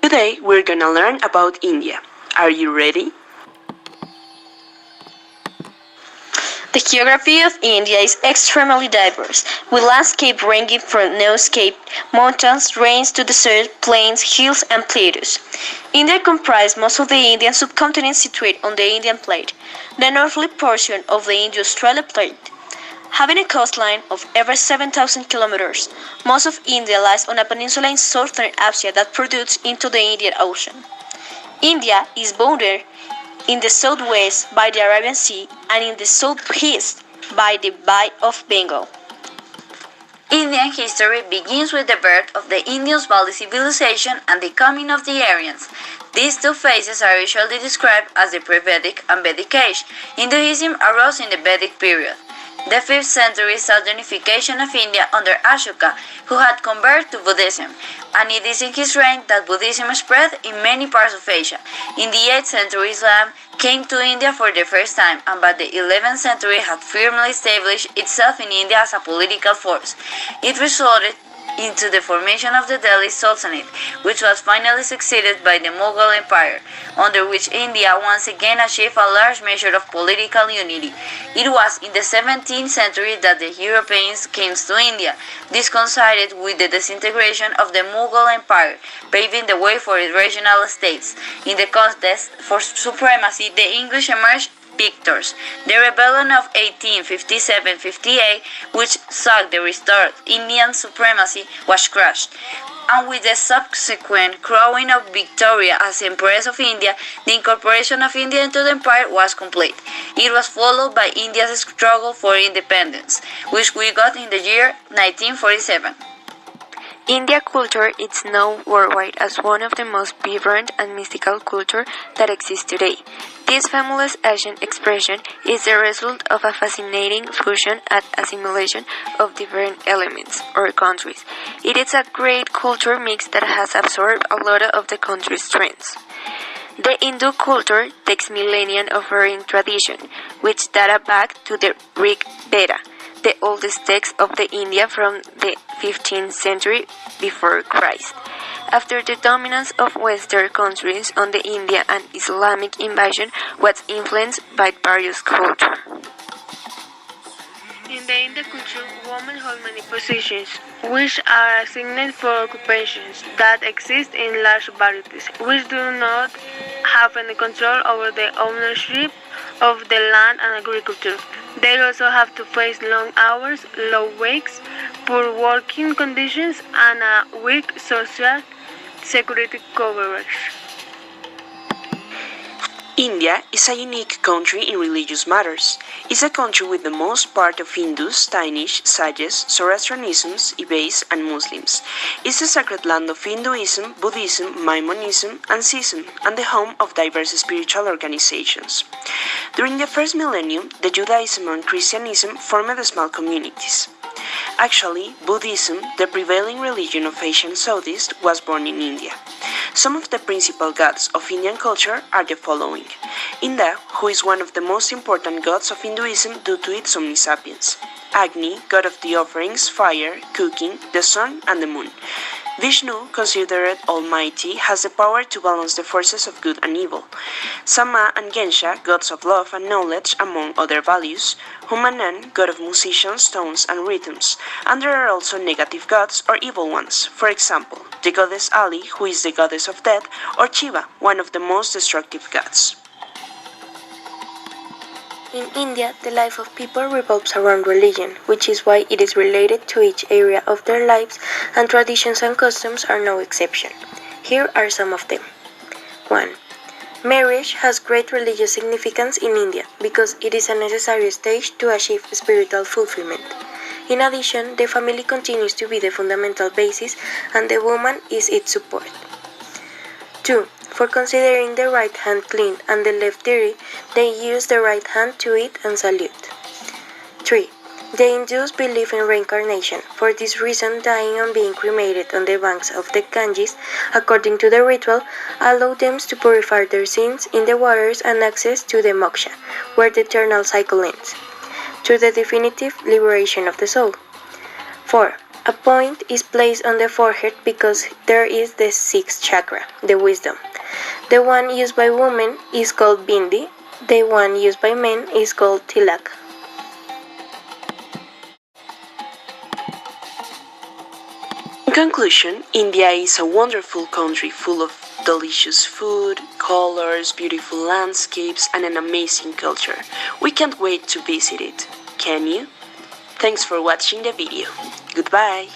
Today we're gonna learn about India. Are you ready? The geography of India is extremely diverse, with landscape ranging from snow-capped mountains, ranges to desert, plains, hills, and plateaus. India comprises most of the Indian subcontinent situated on the Indian plate, the northerly portion of the Indo-Australia plate. Having a coastline of over 7,000 kilometers, most of India lies on a peninsula in southern Asia that produces into the Indian Ocean. India is bounded in the southwest by the Arabian Sea and in the southeast by the Bay of Bengal. Indian history begins with the birth of the Indus Valley civilization and the coming of the Aryans. These two phases are usually described as the pre-Vedic and Vedic age. Hinduism arose in the Vedic period. The 5th century saw the unification of India under Ashoka, who had converted to Buddhism, and it is in his reign that Buddhism spread in many parts of Asia. In the 8th century, Islam came to India for the first time, and by the 11th century had firmly established itself in India as a political force. It resulted into the formation of the Delhi Sultanate, which was finally succeeded by the Mughal Empire, under which India once again achieved a large measure of political unity. It was in the 17th century that the Europeans came to India. This coincided with the disintegration of the Mughal Empire, paving the way for its regional states. In the contest for supremacy, the English emerged victors. The rebellion of 1857-58, which sought the restored Indian supremacy, was crushed, and with the subsequent crowning of Victoria as Empress of India, the incorporation of India into the empire was complete. It was followed by India's struggle for independence, which we got in the year 1947. India culture is known worldwide as one of the most vibrant and mystical culture that exists today. This fabulous ancient expression is the result of a fascinating fusion and assimilation of different elements or countries. It is a great culture mix that has absorbed a lot of the country's strengths. The Hindu culture takes millennia of varying tradition, which date back to the Rig Veda, the oldest text of the India from the 15th century before Christ. After the dominance of Western countries on the India and Islamic invasion was influenced by various cultures. In the Indian culture, women hold many positions, which are assigned for occupations that exist in large varieties, which do not have any control over the ownership of the land and agriculture. They also have to face long hours, low wages, poor working conditions, and a weak social security coverage. India is a unique country in religious matters. It's a country with the most part of Hindus, Tainish, Sages, Zoroastrianism, Ibais, and Muslims. It's the sacred land of Hinduism, Buddhism, Maimonism, and Sikhism, and the home of diverse spiritual organizations. During the first millennium, the Judaism and Christianism formed small communities. Actually, Buddhism, the prevailing religion of Asian Southeast, was born in India. Some of the principal gods of Indian culture are the following. Indra, who is one of the most important gods of Hinduism due to its omnisapience. Agni, god of the offerings, fire, cooking, the sun, and the moon. Vishnu, considered almighty, has the power to balance the forces of good and evil. Sama and Gensha, gods of love and knowledge, among other values. Humanan, god of musicians, tones, and rhythms. And there are also negative gods or evil ones. For example, the goddess Ali, who is the goddess of death, or Shiva, one of the most destructive gods. In India, the life of people revolves around religion, which is why it is related to each area of their lives, and traditions and customs are no exception. Here are some of them. 1. Marriage has great religious significance in India because it is a necessary stage to achieve spiritual fulfillment. In addition, the family continues to be the fundamental basis and the woman is its support. 2. For considering the right hand clean and the left dirty, they use the right hand to eat and salute. 3. The Hindus believe in reincarnation. For this reason, dying and being cremated on the banks of the Ganges, according to the ritual, allow them to purify their sins in the waters and access to the moksha, where the eternal cycle ends, to the definitive liberation of the soul. 4. A point is placed on the forehead because there is the sixth chakra, the wisdom. The one used by women is called bindi, the one used by men is called tilak. In conclusion, India is a wonderful country full of delicious food, colors, beautiful landscapes, and an amazing culture. We can't wait to visit it. Can you? Thanks for watching the video. Goodbye!